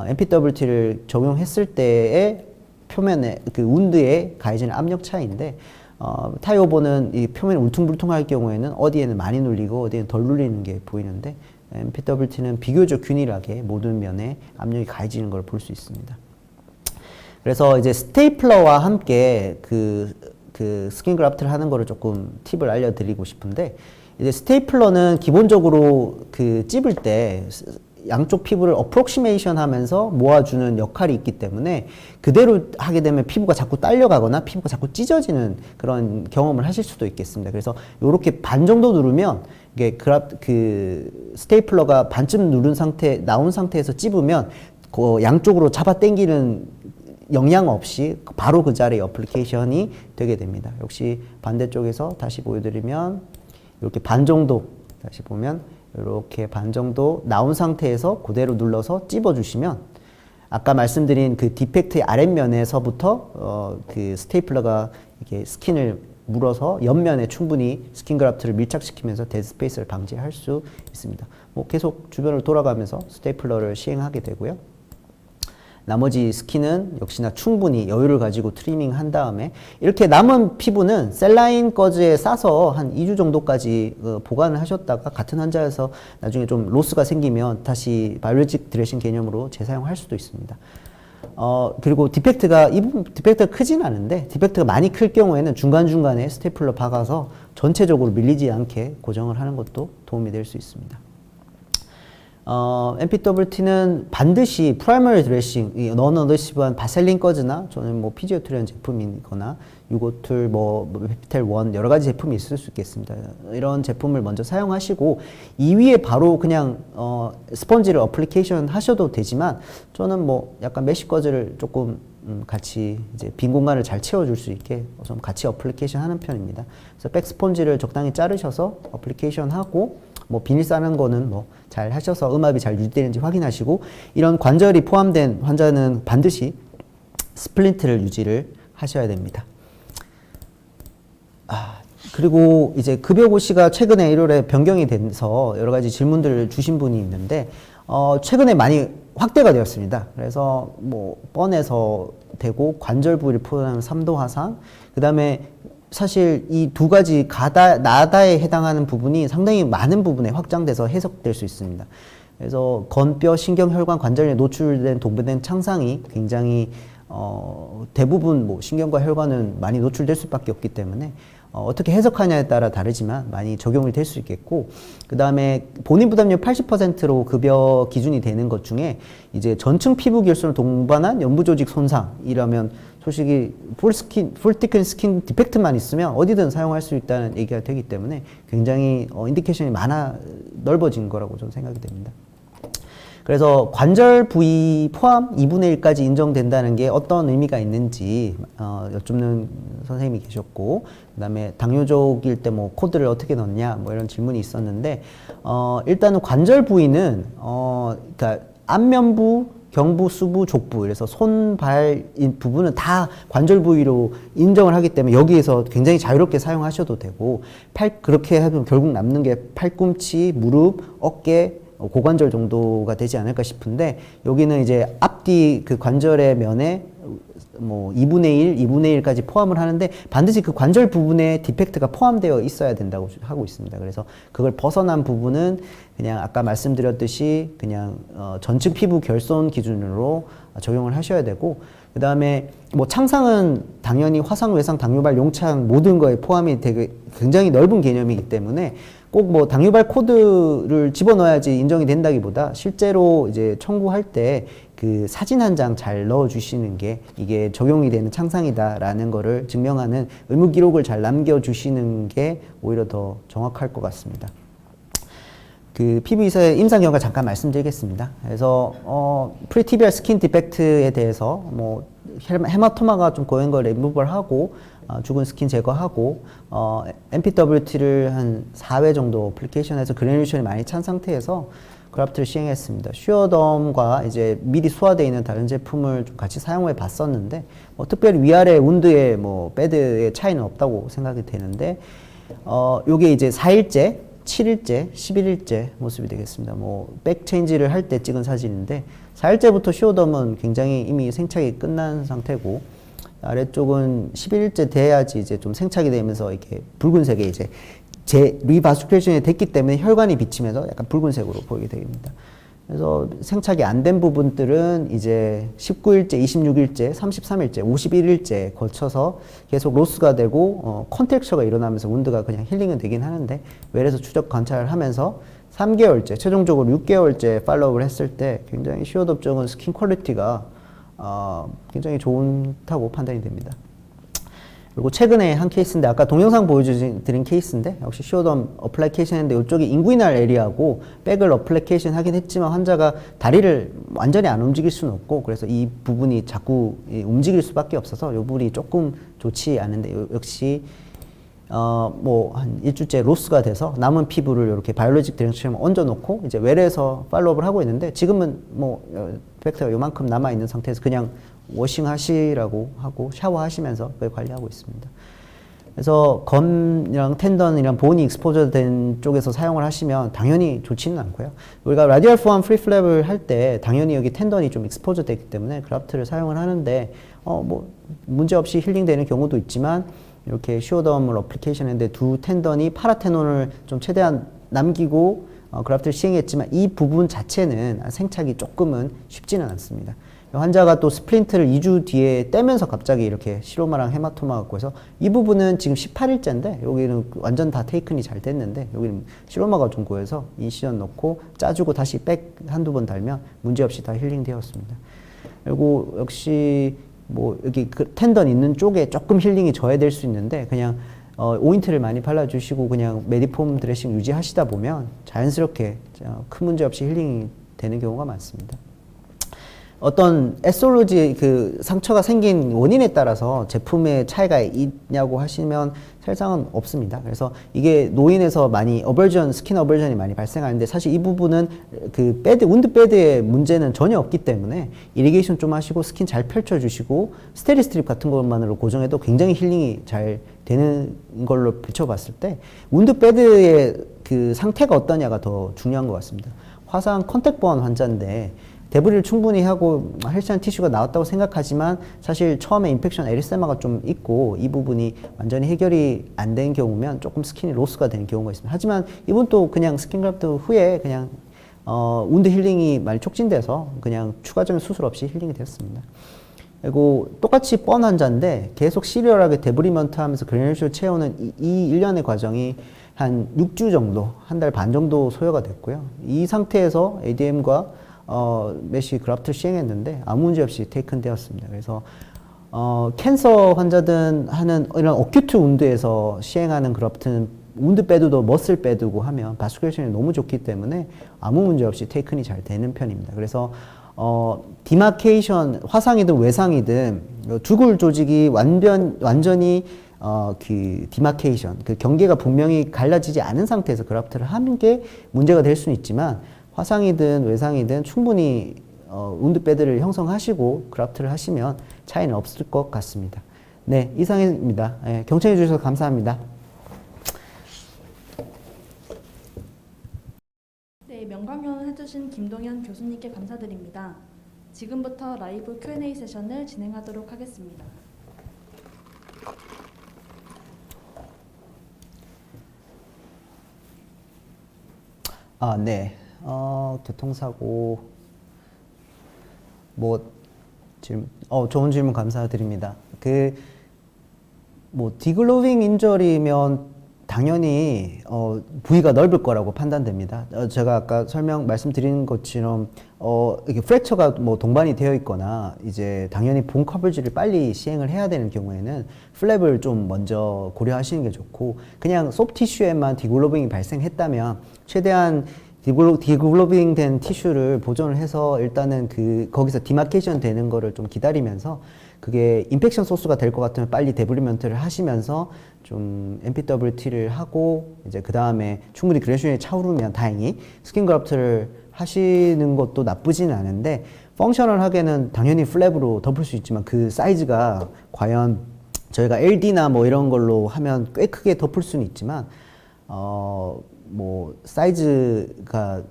MPWT를 적용했을 때의 표면에 그 운드에 가해지는 압력 차이인데, 타이 오버는 이 표면이 울퉁불퉁할 경우에는 어디에는 많이 눌리고 어디에는 덜 눌리는 게 보이는데, MPWT는 비교적 균일하게 모든 면에 압력이 가해지는 걸 볼 수 있습니다. 그래서 이제 스테이플러와 함께 그 스킨 그래프트를 하는 거를 조금 팁을 알려드리고 싶은데, 이제 스테이플러는 기본적으로 그 찝을 때 양쪽 피부를 어프록시메이션 하면서 모아주는 역할이 있기 때문에 그대로 하게 되면 피부가 자꾸 딸려가거나 피부가 자꾸 찢어지는 그런 경험을 하실 수도 있겠습니다. 그래서 이렇게 반 정도 누르면 이게 그 스테이플러가 반쯤 나온 상태에서 찝으면 그 양쪽으로 잡아 당기는 영향 없이 바로 그 자리에 어플리케이션이 되게 됩니다. 역시 반대쪽에서 다시 보여드리면 이렇게 반 정도 다시 보면 이렇게 반 정도 나온 상태에서 그대로 눌러서 찝어주시면 아까 말씀드린 그 디펙트의 아랫면에서부터 그 스테이플러가 이렇게 스킨을 물어서 옆면에 충분히 스킨 그래프트를 밀착시키면서 데드 스페이스를 방지할 수 있습니다. 뭐 계속 주변을 돌아가면서 스테이플러를 시행하게 되고요. 나머지 스킨은 역시나 충분히 여유를 가지고 트리밍 한 다음에 이렇게 남은 피부는 셀라인 거즈에 싸서 한 2주 정도까지 보관을 하셨다가 같은 환자에서 나중에 좀 로스가 생기면 다시 바이오로직 드레싱 개념으로 재사용할 수도 있습니다. 그리고 디펙트가 크진 않은데 디펙트가 많이 클 경우에는 중간중간에 스테이플러 박아서 전체적으로 밀리지 않게 고정을 하는 것도 도움이 될 수 있습니다. MPWT는 반드시 프라이머리 드레싱, non-adhesive한 바셀린 거즈나 저는 뭐 피지오트리언 제품이거나 유고툴, 페피텔 1 여러 가지 제품이 있을 수 있겠습니다. 이런 제품을 먼저 사용하시고 이 위에 바로 그냥 스펀지를 어플리케이션 하셔도 되지만 저는 뭐 약간 메쉬 거즈를 조금 같이 이제 빈 공간을 잘 채워줄 수 있게 좀 같이 어플리케이션 하는 편입니다. 그래서 백 스펀지를 적당히 자르셔서 어플리케이션 하고 뭐 비닐 싸는 거는 뭐 잘 하셔서 음압이 잘 유지되는지 확인하시고 이런 관절이 포함된 환자는 반드시 스플린트를 유지를 하셔야 됩니다. 그리고 이제 급여 고시가 최근에 1월에 변경이 돼서 여러 가지 질문들을 주신 분이 있는데 최근에 많이 확대가 되었습니다. 그래서 뭐 뻔해서 되고 관절 부위를 포함하는 3도 화상, 그 다음에 사실 이 두 가지 나다에 해당하는 부분이 상당히 많은 부분에 확장돼서 해석될 수 있습니다. 그래서 건뼈, 신경, 혈관, 관절에 노출된 동반된 창상이 굉장히 대부분 뭐 신경과 혈관은 많이 노출될 수밖에 없기 때문에 어떻게 해석하냐에 따라 다르지만 많이 적용이 될 수 있겠고, 그 다음에 본인 부담률 80%로 급여 기준이 되는 것 중에 이제 전층 피부 결손을 동반한 연부 조직 손상이라면 솔직히 풀 티큰 스킨 디펙트만 있으면 어디든 사용할 수 있다는 얘기가 되기 때문에 굉장히 인디케이션이 넓어진 거라고 저는 생각이 됩니다. 그래서 관절 부위 포함 2분의 1까지 인정된다는 게 어떤 의미가 있는지 여쭙는 선생님이 계셨고, 그 다음에 당뇨족일 때 뭐 코드를 어떻게 넣냐 뭐 이런 질문이 있었는데 일단은 관절 부위는 그러니까 안면부, 경부, 수부, 족부, 그래서 손, 발 부분은 다 관절 부위로 인정을 하기 때문에 여기에서 굉장히 자유롭게 사용하셔도 되고, 그렇게 하면 결국 남는 게 팔꿈치, 무릎, 어깨, 고관절 정도가 되지 않을까 싶은데, 여기는 이제 앞뒤 그 관절의 면에 뭐 2분의 1, 2분의 1까지 포함을 하는데 반드시 그 관절 부분에 디펙트가 포함되어 있어야 된다고 하고 있습니다. 그래서 그걸 벗어난 부분은 그냥 아까 말씀드렸듯이 그냥 전층 피부 결손 기준으로 적용을 하셔야 되고, 그 다음에 뭐 창상은 당연히 화상, 외상, 당뇨발, 용창 모든 거에 포함이 되게 굉장히 넓은 개념이기 때문에 꼭 뭐 당뇨발 코드를 집어넣어야지 인정이 된다기보다 실제로 이제 청구할 때 그 사진 한 장 잘 넣어주시는 게 이게 적용이 되는 창상이다라는 거를 증명하는 의무 기록을 잘 남겨주시는 게 오히려 더 정확할 것 같습니다. 그 피부이사의 임상 경과 잠깐 말씀드리겠습니다. 그래서 프리티비얼 스킨 디펙트에 대해서 뭐 헤마토마가 좀 고인 걸 리무벌 하고 죽은 스킨 제거하고 MPWT를 한 4회 정도 어플리케이션해서 그래뉴레이션이 많이 찬 상태에서 그래프트를 시행했습니다. 슈어덤과 이제 미리 소화되어 있는 다른 제품을 좀 같이 사용해 봤었는데 뭐 특별히 위아래 운드에 뭐 배드의 차이는 없다고 생각이 되는데 요게 이제 4일째, 7일째, 11일째 모습이 되겠습니다. 뭐 백 체인지를 할 때 찍은 사진인데 4일째부터 슈어덤은 굉장히 이미 생착이 끝난 상태고, 아래쪽은 11일째 돼야지 이제 좀 생착이 되면서 이렇게 붉은색의 이제 리바스큘레이션이 됐기 때문에 혈관이 비치면서 약간 붉은색으로 보이게 됩니다. 그래서 생착이 안 된 부분들은 이제 19일째, 26일째, 33일째, 51일째 거쳐서 계속 로스가 되고 컨텍처가 일어나면서 운드가 그냥 힐링은 되긴 하는데 웰에서 추적 관찰을 하면서 3개월째, 최종적으로 6개월째 팔로우를 했을 때 굉장히 시오덥 쪽은 스킨 퀄리티가 굉장히 좋다고 판단이 됩니다. 그리고 최근에 한 케이스인데 아까 동영상 보여드린 케이스인데 역시 시오덤 어플리케이션 했는데 이쪽이 인구이널 에리아고 백을 어플리케이션 하긴 했지만 환자가 다리를 완전히 안 움직일 수는 없고 그래서 이 부분이 자꾸 움직일 수밖에 없어서 이 부분이 조금 좋지 않은데 역시 뭐 한 일주째 로스가 돼서 남은 피부를 이렇게 바이올로직 드레인처럼 얹어놓고 이제 웰에서 팔로우업을 하고 있는데 지금은 뭐 팩터가 요만큼 남아 있는 상태에서 그냥 워싱 하시라고 하고 샤워하시면서 그걸 관리하고 있습니다. 그래서 검이랑 텐던이랑 본이 익스포저 된 쪽에서 사용을 하시면 당연히 좋지는 않고요. 우리가 라디얼 포함 프리 플랩을 할 때 당연히 여기 텐던이 좀 익스포저 되기 때문에 그라프트를 사용을 하는데 뭐 문제 없이 힐링되는 경우도 있지만 이렇게 시오덤을 어플리케이션 했는데 두 텐던이 파라테논을 좀 최대한 남기고 그라프트를 시행했지만 이 부분 자체는 생착이 조금은 쉽지는 않습니다. 환자가 또 스플린트를 2주 뒤에 떼면서 갑자기 이렇게 시로마랑 헤마토마 갖고 해서 이 부분은 지금 18일째인데 여기는 완전 다 테이큰이 잘 됐는데 여기는 시로마가 좀 고여서 인시전 넣고 짜주고 다시 백 한두 번 달면 문제없이 다 힐링 되었습니다. 그리고 역시 뭐 여기 그 텐던 있는 쪽에 조금 힐링이 저해될 수 있는데 그냥 오인트를 많이 발라주시고 그냥 메디폼 드레싱 유지하시다 보면 자연스럽게 큰 문제 없이 힐링이 되는 경우가 많습니다. 어떤 에솔로지 그 상처가 생긴 원인에 따라서 제품의 차이가 있냐고 하시면 사실상은 없습니다. 그래서 이게 노인에서 많이 스킨 어벌전이 많이 발생하는데 사실 이 부분은 그 운드 패드의 문제는 전혀 없기 때문에 이리게이션 좀 하시고 스킨 잘 펼쳐주시고 스테리 스트립 같은 것만으로 고정해도 굉장히 힐링이 잘 되는 걸로 비춰봤을 때 운드 패드의 그 상태가 어떠냐가 더 중요한 것 같습니다. 화상 컨택본 환자인데 데브리를 충분히 하고 헬스한 티슈가 나왔다고 생각하지만 사실 처음에 인펙션 에리세마가 좀 있고 이 부분이 완전히 해결이 안 된 경우면 조금 스킨이 로스가 되는 경우가 있습니다. 하지만 이분 또 그냥 스킨 그래프트 후에 그냥 운드 힐링이 많이 촉진돼서 그냥 추가적인 수술 없이 힐링이 됐습니다. 그리고 똑같이 뻔 환자인데 계속 시리얼하게 데브리먼트 하면서 그레뉴션 채우는 이 일련의 과정이 한 6주 정도, 한 달 반 정도 소요가 됐고요. 이 상태에서 ADM과 메쉬 그라프트를 시행했는데 아무 문제 없이 테이큰 되었습니다. 그래서 캔서 환자든 하는 이런 어큐트 운드에서 시행하는 그라프트는 운드 패드도 머슬 패드고 하면 바스큘레이션이 너무 좋기 때문에 아무 문제 없이 테이큰이 잘 되는 편입니다. 그래서 디마케이션 화상이든 외상이든 주골 조직이 완전히 그 디마케이션 그 경계가 분명히 갈라지지 않은 상태에서 그라프트를 하는 게 문제가 될 수는 있지만 화상이든 외상이든 충분히 운드 패드를 형성하시고 그라프트를 하시면 차이는 없을 것 같습니다. 네, 이상입니다. 네, 경청해 주셔서 감사합니다. 네, 명강연 해주신 김동현 교수님께 감사드립니다. 지금부터 라이브 Q&A 세션을 진행하도록 하겠습니다. 네. 교통사고 좋은 질문 감사드립니다. 디글로빙 인저리면 당연히 부위가 넓을 거라고 판단됩니다. 제가 아까 말씀드린 것처럼 이게 프랙처가 동반이 되어 있거나 이제 당연히 본 커버지를 빨리 시행을 해야 되는 경우에는 플랩을 좀 먼저 고려하시는 게 좋고 그냥 소프트 티슈에만 디글로빙이 발생했다면 최대한 디글로빙 된 티슈를 보존을 해서 일단은 거기서 디마케이션 되는 거를 좀 기다리면서 그게 인펙션 소스가 될 것 같으면 빨리 데브리먼트를 하시면서 좀 MPWT를 하고 이제 그 다음에 충분히 그레이션이 차오르면 다행히 스킨 그래프트를 하시는 것도 나쁘지는 않은데 펑셔널하게는 당연히 플랩으로 덮을 수 있지만 그 사이즈가 과연 저희가 LD나 이런 걸로 하면 꽤 크게 덮을 수는 있지만 사이즈가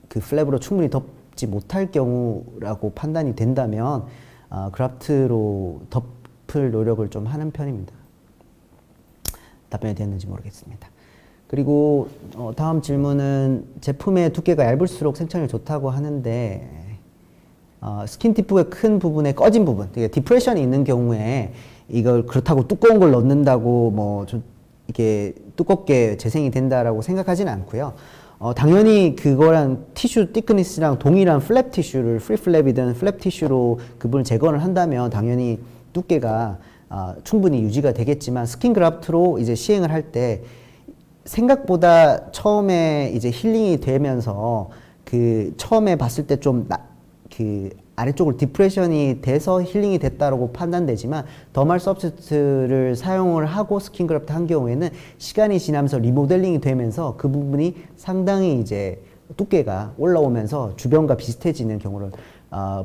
그 플랩으로 충분히 덮지 못할 경우라고 판단이 된다면 그래프트로 덮을 노력을 좀 하는 편입니다. 답변이 됐는지 모르겠습니다. 그리고 다음 질문은 제품의 두께가 얇을수록 생착률이 좋다고 하는데 스킨 팁북의 큰 부분에 꺼진 부분, 디프레션이 있는 경우에 이걸 그렇다고 두꺼운 걸 넣는다고 좀 이게 두껍게 재생이 된다라고 생각하지는 않고요. 당연히 그거랑 티슈 thickness랑 동일한 플랩 티슈를 프리 플랩이든 플랩 티슈로 그분을 재건을 한다면 당연히 두께가 충분히 유지가 되겠지만 스킨 그래프트로 이제 시행을 할 때 생각보다 처음에 이제 힐링이 되면서 그 처음에 봤을 때 좀 그 아래쪽으로 디프레션이 돼서 힐링이 됐다라고 판단되지만 더말 서브스트를 사용을 하고 스킨 그래프트 한 경우에는 시간이 지나면서 리모델링이 되면서 그 부분이 상당히 이제 두께가 올라오면서 주변과 비슷해지는 경우를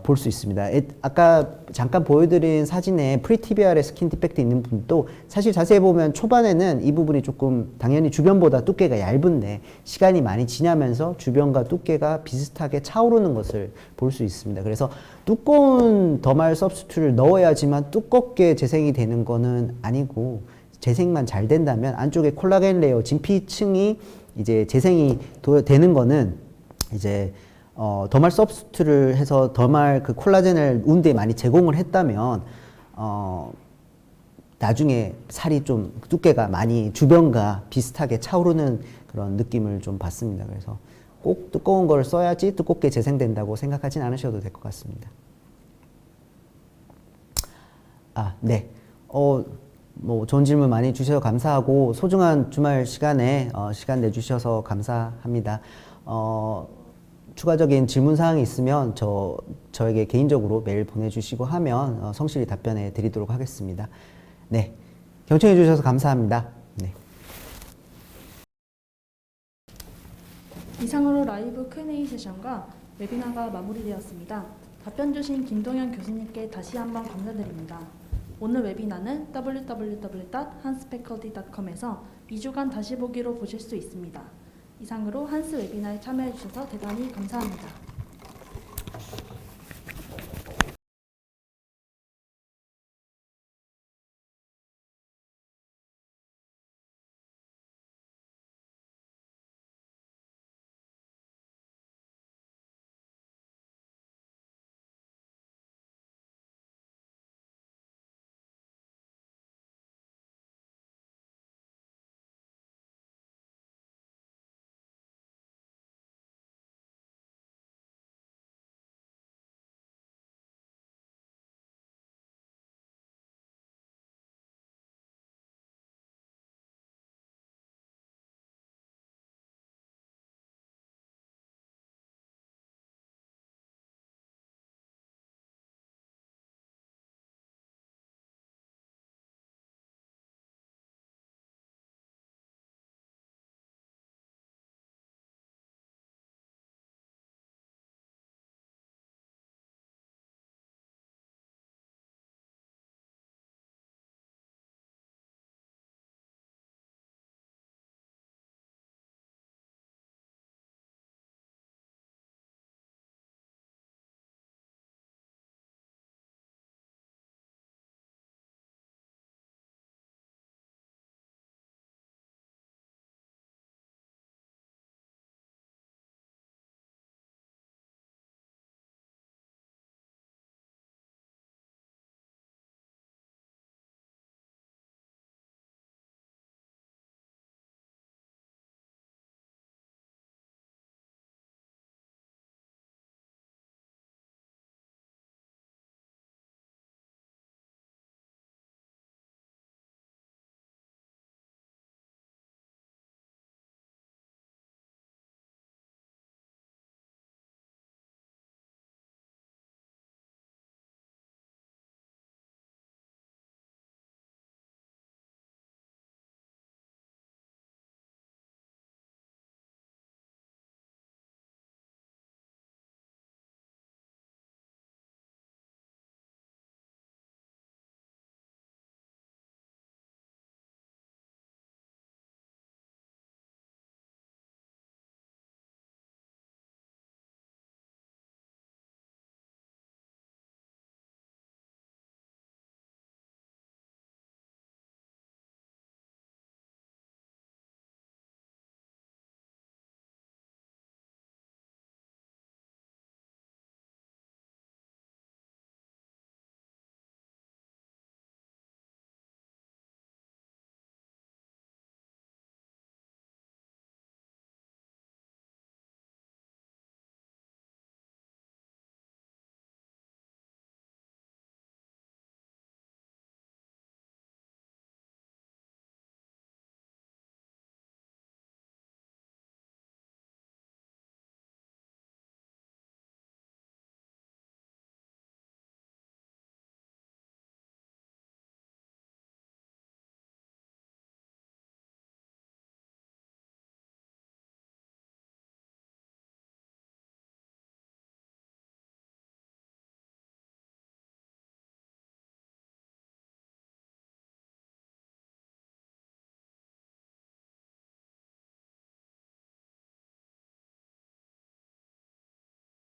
볼 수 있습니다. 아까 잠깐 보여드린 사진에 프리티비알에 스킨 디펙트 있는 분도 사실 자세히 보면 초반에는 이 부분이 조금 당연히 주변보다 두께가 얇은데 시간이 많이 지나면서 주변과 두께가 비슷하게 차오르는 것을 볼 수 있습니다. 그래서 두꺼운 더말 서브스튜트를 넣어야지만 두껍게 재생이 되는 거는 아니고 재생만 잘 된다면 안쪽에 콜라겐 레이어 진피층이 이제 재생이 되는 거는 이제 더말 서브스튜트를 해서 더말 그 콜라겐을 운대에 많이 제공을 했다면 나중에 살이 좀 두께가 많이 주변과 비슷하게 차오르는 그런 느낌을 좀 받습니다. 그래서 꼭 두꺼운 걸 써야지 두껍게 재생된다고 생각하진 않으셔도 될 것 같습니다. 네. 뭐 좋은 질문 많이 주셔서 감사하고 소중한 주말 시간에 시간 내주셔서 감사합니다. 추가적인 질문 사항이 있으면 저에게 개인적으로 메일 보내주시고 하면 성실히 답변해 드리도록 하겠습니다. 네, 경청해 주셔서 감사합니다. 네. 이상으로 라이브 Q&A 세션과 웨비나가 마무리되었습니다. 답변 주신 김동현 교수님께 다시 한번 감사드립니다. 오늘 웨비나는 www.hansfaculty.com에서 2주간 다시 보기로 보실 수 있습니다. 이상으로 한스 웨비나에 참여해 주셔서 대단히 감사합니다.